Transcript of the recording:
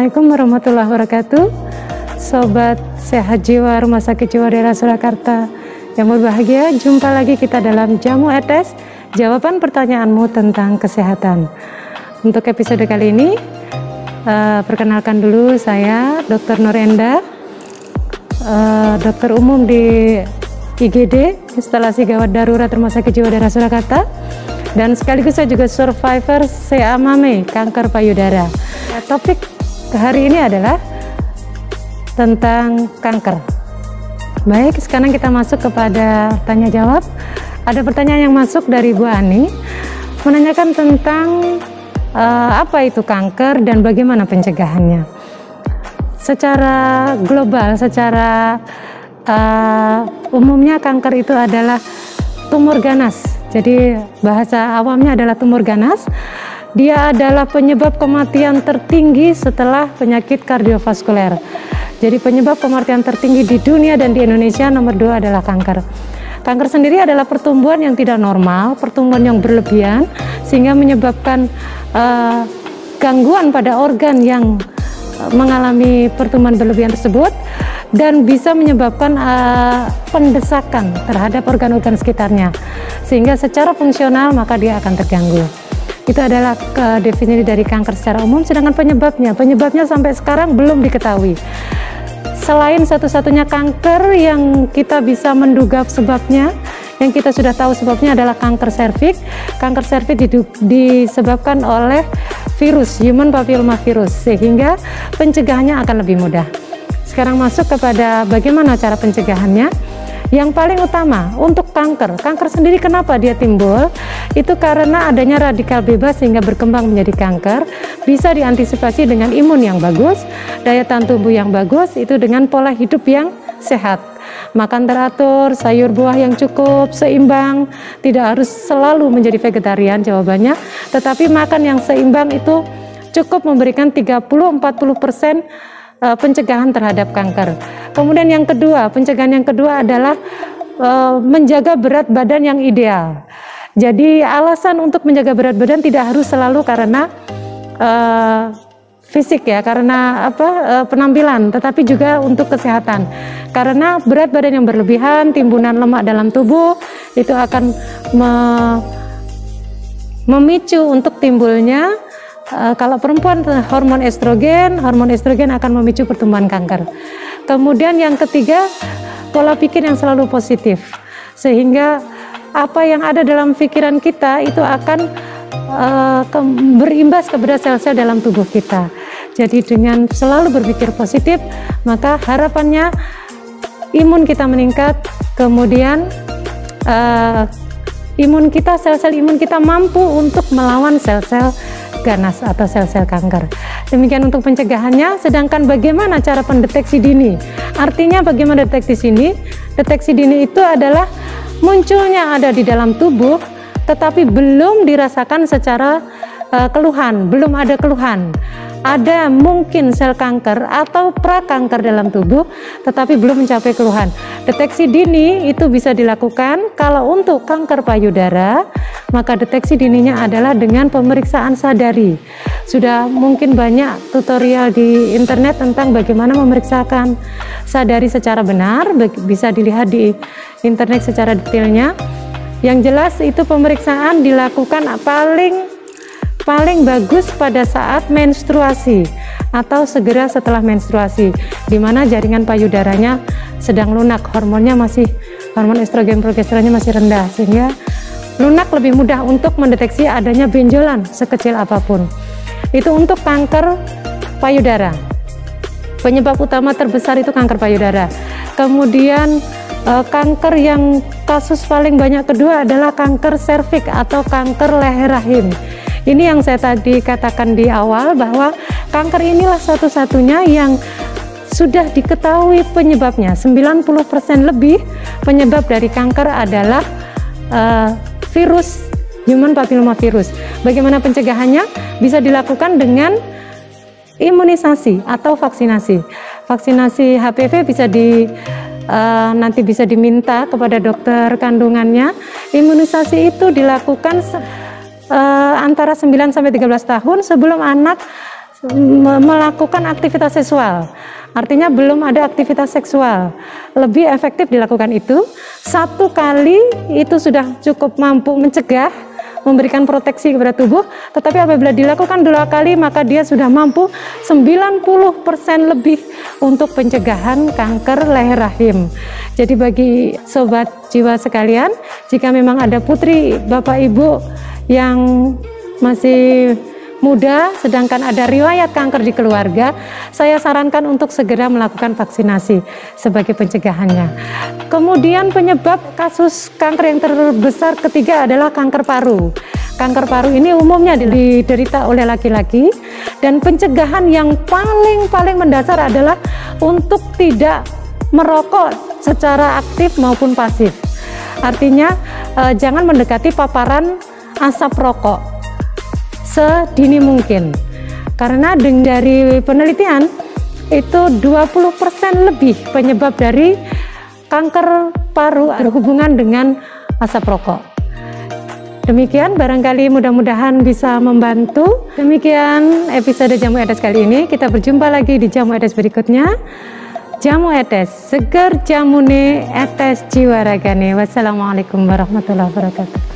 Assalamualaikum warahmatullahi wabarakatuh. Sobat Sehat Jiwa Rumah Sakit Jiwa Daerah Surakarta yang berbahagia, jumpa lagi kita dalam Jamu Etes, jawaban pertanyaanmu tentang kesehatan. Untuk episode kali ini, perkenalkan dulu saya Dr. Nurenda, dokter umum di IGD, Instalasi Gawat Darurat Rumah Sakit Jiwa Daerah Surakarta, dan sekaligus saya juga survivor CA-MAME, kanker payudara. Topik hari ini adalah tentang kanker. Baik, sekarang kita masuk kepada tanya jawab. Ada pertanyaan yang masuk dari Bu Ani, menanyakan tentang apa itu kanker dan bagaimana pencegahannya. Secara global, secara umumnya kanker itu adalah tumor ganas. Jadi bahasa awamnya adalah tumor ganas. Dia adalah penyebab kematian tertinggi setelah penyakit kardiovaskuler. Jadi penyebab kematian tertinggi di dunia dan di Indonesia nomor 2 adalah kanker. Kanker sendiri adalah pertumbuhan yang tidak normal, pertumbuhan yang berlebihan, sehingga menyebabkan gangguan pada organ yang mengalami pertumbuhan berlebihan tersebut, dan bisa menyebabkan pendesakan terhadap organ-organ sekitarnya, sehingga secara fungsional maka dia akan terganggu. Itu adalah definisi dari kanker secara umum. Sedangkan penyebabnya sampai sekarang belum diketahui. Selain satu-satunya kanker yang kita bisa menduga sebabnya, yang kita sudah tahu sebabnya adalah kanker serviks. Kanker serviks disebabkan oleh virus, human papilloma virus, sehingga pencegahannya akan lebih mudah. Sekarang masuk kepada bagaimana cara pencegahannya. Yang paling utama untuk kanker sendiri, kenapa dia timbul? Itu karena adanya radikal bebas sehingga berkembang menjadi kanker. Bisa diantisipasi dengan imun yang bagus, daya tahan tubuh yang bagus, itu dengan pola hidup yang sehat. Makan teratur, sayur buah yang cukup, seimbang. Tidak harus selalu menjadi vegetarian jawabannya, tetapi makan yang seimbang itu cukup memberikan 30-40% pencegahan terhadap kanker. Kemudian yang kedua, pencegahan yang kedua adalah menjaga berat badan yang ideal. Jadi alasan untuk menjaga berat badan tidak harus selalu karena fisik ya, karena penampilan, tetapi juga untuk kesehatan. Karena berat badan yang berlebihan, timbunan lemak dalam tubuh itu akan memicu untuk timbulnya kalau perempuan hormon estrogen akan memicu pertumbuhan kanker. Kemudian yang ketiga, pola pikir yang selalu positif, sehingga apa yang ada dalam pikiran kita itu akan berimbas kepada sel-sel dalam tubuh kita. Jadi dengan selalu berpikir positif, maka harapannya imun kita meningkat, kemudian sel-sel imun kita mampu untuk melawan sel-sel ganas atau sel-sel kanker. Demikian untuk pencegahannya. Sedangkan bagaimana cara pendeteksi dini? Artinya bagaimana deteksi dini? Deteksi dini itu adalah munculnya ada di dalam tubuh, tetapi belum dirasakan secara keluhan, belum ada keluhan. Ada mungkin sel kanker atau prakanker dalam tubuh, tetapi belum mencapai keluhan. Deteksi dini itu bisa dilakukan kalau untuk kanker payudara, maka deteksi dininya adalah dengan pemeriksaan sadari. Sudah mungkin banyak tutorial di internet tentang bagaimana memeriksakan sadari secara benar, bisa dilihat di internet secara detailnya. Yang jelas itu pemeriksaan dilakukan paling bagus pada saat menstruasi atau segera setelah menstruasi, di mana jaringan payudaranya sedang lunak, hormon estrogen progesteronnya masih rendah, sehingga lunak lebih mudah untuk mendeteksi adanya benjolan sekecil apapun. Itu untuk kanker payudara. Penyebab utama terbesar itu kanker payudara. Kemudian kanker yang kasus paling banyak kedua adalah kanker serviks atau kanker leher rahim. Ini yang saya tadi katakan di awal, bahwa kanker inilah satu-satunya yang sudah diketahui penyebabnya. 90% lebih penyebab dari kanker adalah virus, human papilloma virus. Bagaimana pencegahannya? Bisa dilakukan dengan imunisasi atau vaksinasi. Vaksinasi HPV bisa nanti bisa diminta kepada dokter kandungannya. Imunisasi itu dilakukan antara 9 sampai 13 tahun sebelum anak melakukan aktivitas seksual. Artinya belum ada aktivitas seksual. Lebih efektif dilakukan itu 1 kali itu sudah cukup mampu mencegah, memberikan proteksi kepada tubuh. Tetapi apabila dilakukan 2 kali maka dia sudah mampu 90% lebih untuk pencegahan kanker leher rahim. Jadi bagi sobat jiwa sekalian, jika memang ada putri, bapak, ibu yang masih muda sedangkan ada riwayat kanker di keluarga, saya sarankan untuk segera melakukan vaksinasi sebagai pencegahannya. Kemudian penyebab kasus kanker yang terbesar ketiga adalah kanker paru. Kanker paru ini umumnya diderita oleh laki-laki, dan pencegahan yang paling mendasar adalah untuk tidak merokok secara aktif maupun pasif. Artinya jangan mendekati paparan asap rokok sedini mungkin, karena dari penelitian itu 20% lebih penyebab dari kanker paru berhubungan dengan asap rokok. Demikian, barangkali mudah-mudahan bisa membantu. Demikian episode Jamu Etes kali ini. Kita berjumpa lagi di Jamu Etes berikutnya. Jamu Etes, seger jamune etes jiwa ragane. Wassalamualaikum warahmatullahi wabarakatuh.